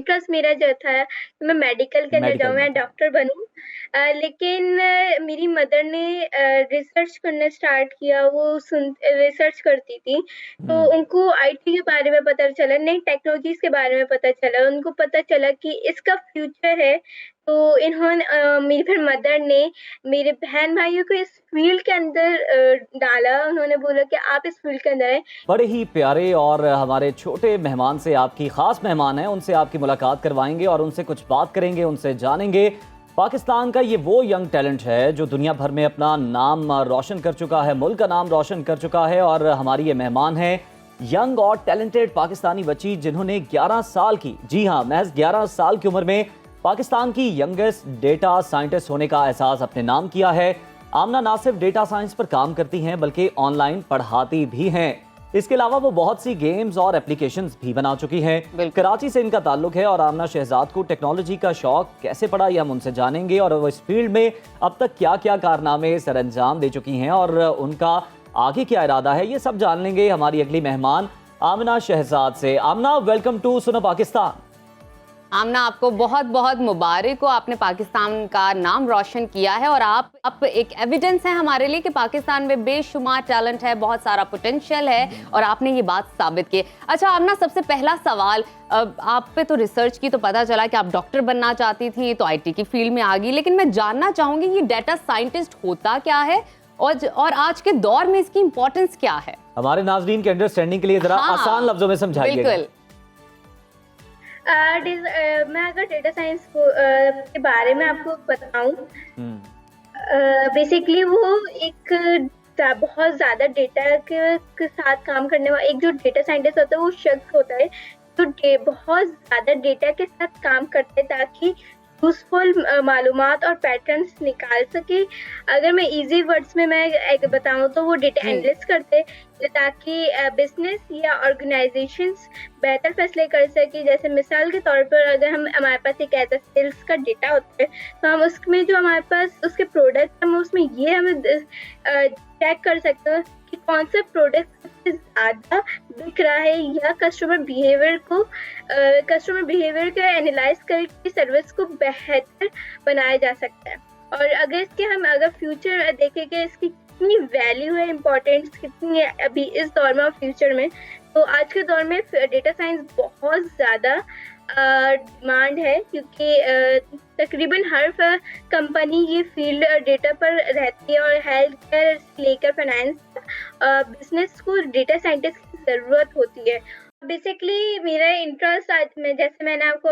Interest मेरा जो था कि मैं मेडिकल के अंदर मेडिकल जाऊँ, में मैं था। डॉक्टर बनूँ। लेकिन मेरी मदर ने रिसर्च करना स्टार्ट किया, वो रिसर्च करती थी, तो हुँ। उनको आईटी के बारे में पता चला, नई टेक्नोलॉजीज़ के बारे में पता चला, उनको पता चला कि इसका फ्यूचर है। तो इन्होंने मेरी फिर मदर ने मेरे बहन-भाइयों को इस फ़ील्ड के अंदर डाला, उन्होंने बोला कि आप इस फ़ील्ड के अंदर आएँ। बड़े ही प्यारे और हमारे छोटे मेहमान से, आपकी ख़ास मेहमान हैं, उनसे आपकी मुलाकात करवाएँगे और उनसे कुछ बात करेंगे, उनसे जानेंगे। पाकिस्तान का ये वो यंग टैलेंट है जो दुनिया भर में अपना नाम रोशन कर चुका है, मुल्क का नाम रोशन कर चुका है और हमारी ये मेहमान हैं, यंग और टैलेंटेड पाकिस्तानी बच्ची जिन्होंने 11 साल की, जी हाँ, महज़ 11 साल की उम्र में पाकिस्तान की यंगेस्ट डेटा साइंटिस्ट होने का एहसास अपने नाम किया है। आमना ना सिर्फ डेटा साइंस पर काम करती हैं बल्कि ऑनलाइन पढ़ाती भी हैं। इसके अलावा वो बहुत सी गेम्स और एप्लीकेशंस भी बना चुकी हैं। कराची से इनका ताल्लुक है और आमना शहजाद को टेक्नोलॉजी का शौक कैसे पड़ा ये हम उनसे जानेंगे और वो इस फील्ड में अब तक क्या क्या कारनामे सरअंजाम दे चुकी हैं और उनका आगे क्या इरादा है, ये सब जान लेंगे हमारी अगली मेहमान आमना शहजाद से। आमना, वेलकम टू सुनो पाकिस्तान। आमना, आपको बहुत बहुत मुबारक हो, आपने पाकिस्तान का नाम रोशन किया है और आप एक एविडेंस है हमारे लिए कि पाकिस्तान में बेशुमार टैलेंट है, बहुत सारा पोटेंशियल है और आपने ये बात साबित की। अच्छा आमना, सबसे पहला सवाल, आप पे तो रिसर्च की तो पता चला कि आप डॉक्टर बनना चाहती थी, तो आईटी की फील्ड में आ गई, लेकिन मैं जानना चाहूंगी ये डेटा साइंटिस्ट होता क्या है और आज के दौर में इसकी इंपॉर्टेंस क्या है? हमारे नाजरीन के अंडरस्टैंडिंग के लिए जरा आसान लफ्जों में समझाइएगा। बिल्कुल। मैं अगर डेटा साइंस के बारे में आपको बताऊं, बेसिकली वो एक बहुत ज़्यादा डेटा के साथ काम करने वाला एक जो डेटा साइंटिस्ट होता है, वो शख्स होता है जो बहुत ज़्यादा डेटा के साथ काम करते हैं ताकि यूज़फुल मालूमात और पैटर्न्स निकाल सके। अगर मैं इजी वर्ड्स में मैं बताऊं तो वो डेटा एनालिस्ट करते हैं ताकि बिजनेस या ऑर्गेनाइजेशंस बेहतर फैसले कर सके। जैसे मिसाल के तौर पर अगर हमारे पास एक ऐसा सेल्स का डेटा होता है तो हम उसमें जो हमारे पास उसके प्रोडक्ट हम उसमें ये हमें चेक कर सकते हैं कि कौन सा प्रोडक्ट सबसे ज़्यादा बिक रहा है या कस्टमर बिहेवियर का एनालाइज करके सर्विस को बेहतर बनाया जा सकता है। और अगर अगर फ्यूचर देखेंगे इसकी कितनी वैल्यू है, इम्पोर्टेंस कितनी है अभी इस दौर में और फ्यूचर में, तो आज के दौर में डेटा साइंस बहुत ज़्यादा डिमांड है क्योंकि तकरीबन हर कंपनी ये फील्ड डेटा पर रहती है और हेल्थ केयर से लेकर फाइनेंस बिजनेस को डेटा साइंटिस्ट की ज़रूरत होती है। बेसिकली मेरा इंटरेस्ट आज में जैसे मैंने आपको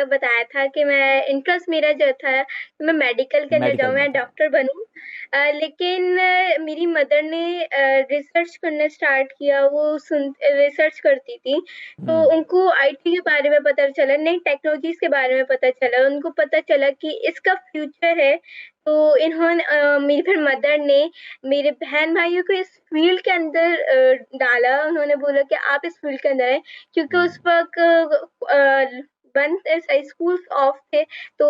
बताया था कि मैं इंटरेस्ट मेरा जो था कि मैं मेडिकल के अंदर मेडिकल जाऊँ, में मैं था। डॉक्टर बनूँ। लेकिन मेरी मदर ने रिसर्च करना स्टार्ट किया, वो रिसर्च करती थी, तो उनको आईटी के बारे में पता चला, नई टेक्नोलॉजीज़ के बारे में पता चला, उनको पता चला कि इसका फ्यूचर है। तो इन्होंने मेरी फिर मदर ने मेरे बहन-भाइयों को इस फ़ील्ड के अंदर डाला, उन्होंने बोला कि आप इस फ़ील्ड के अंदर आएँ क्योंकि उस वक़्त बंद स्कूल्स ऑफ थे। तो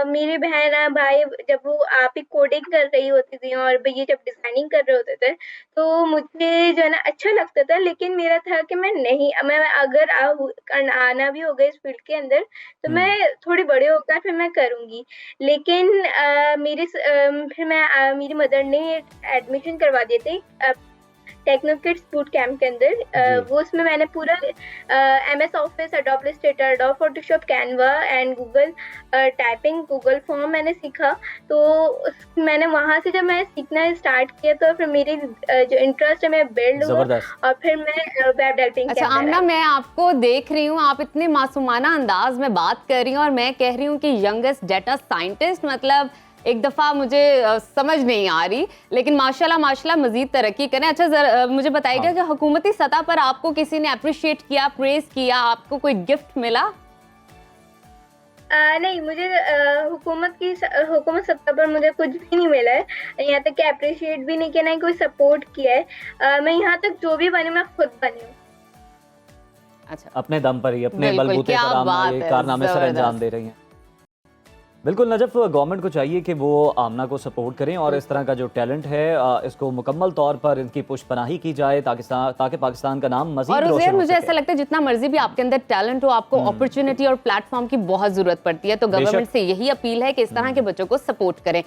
मेरे बहन-भाई जब वो आप ही कोडिंग कर रही होती थी और भैया जब डिज़ाइनिंग कर रहे होते थे, तो मुझे जो है ना अच्छा लगता था, लेकिन मेरा था कि मैं अगर आना भी होगा इस फ़ील्ड के अंदर, तो मैं थोड़ी बड़ी होकर फिर मैं करूँगी। लेकिन मेरी मदर ने एडमिशन करवा दिए थे टेक्नो किड्स बूट कैंप के अंदर। वो उसमें मैंने पूरा MS office, adobe Illustrator, adobe Photoshop, Canva and Google typing, Google form मैंने सीखा। तो मैंने वहाँ से जब मैं सीखना स्टार्ट किया तो फिर मेरी जो इंटरेस्ट है मैं बिल्ड हुआ और फिर मैं वेब डेवलपिंग के अच्छा अंदर आमना, मैं आपको देख रही हूँ, आप इतने मासूमाना अंदाज में बात कर रही हैं और मैं कह रही हूँ कि यंगेस्ट डेटा साइंटिस्ट, मतलब एक दफ़ा मुझे समझ नहीं आ रही, लेकिन माशाल्लाह मज़ीद तरक्की करें। अच्छा मुझे बताइएगा कि हुकूमती सतह पर आपको किसी ने अप्रिशिएट किया, प्रेज़ किया, आपको कोई गिफ्ट मिला? नहीं, मुझे हुकूमत सत्ता पर मुझे कुछ भी नहीं मिला है। यहाँ तक कि अप्रिशिएट भी नहीं किया, ना ही कोई सपोर्ट किया है। मैं यहाँ तक जो भी बनी मैं खुद बनी हूँ। अच्छा, अपने दम पर ही, अपने बलबूते पर आप ये कारनामे सरअंजाम दे रही हैं। बिल्कुल नजफ, गवर्नमेंट को चाहिए कि वो आमना को सपोर्ट करें और इस तरह का जो टैलेंट है इसको मुकम्मल तौर पर इनकी पुष्पनाही की जाए ताकि पाकिस्तान का नाम मज़ीद और रोशन हो मुझे ऐसा सके। लगता है जितना मर्जी भी आपके अंदर टैलेंट हो, आपको अपॉर्चुनिटी और प्लेटफॉर्म की बहुत जरूरत पड़ती है। तो गवर्नमेंट से यही अपील है कि इस तरह के बच्चों को सपोर्ट करें।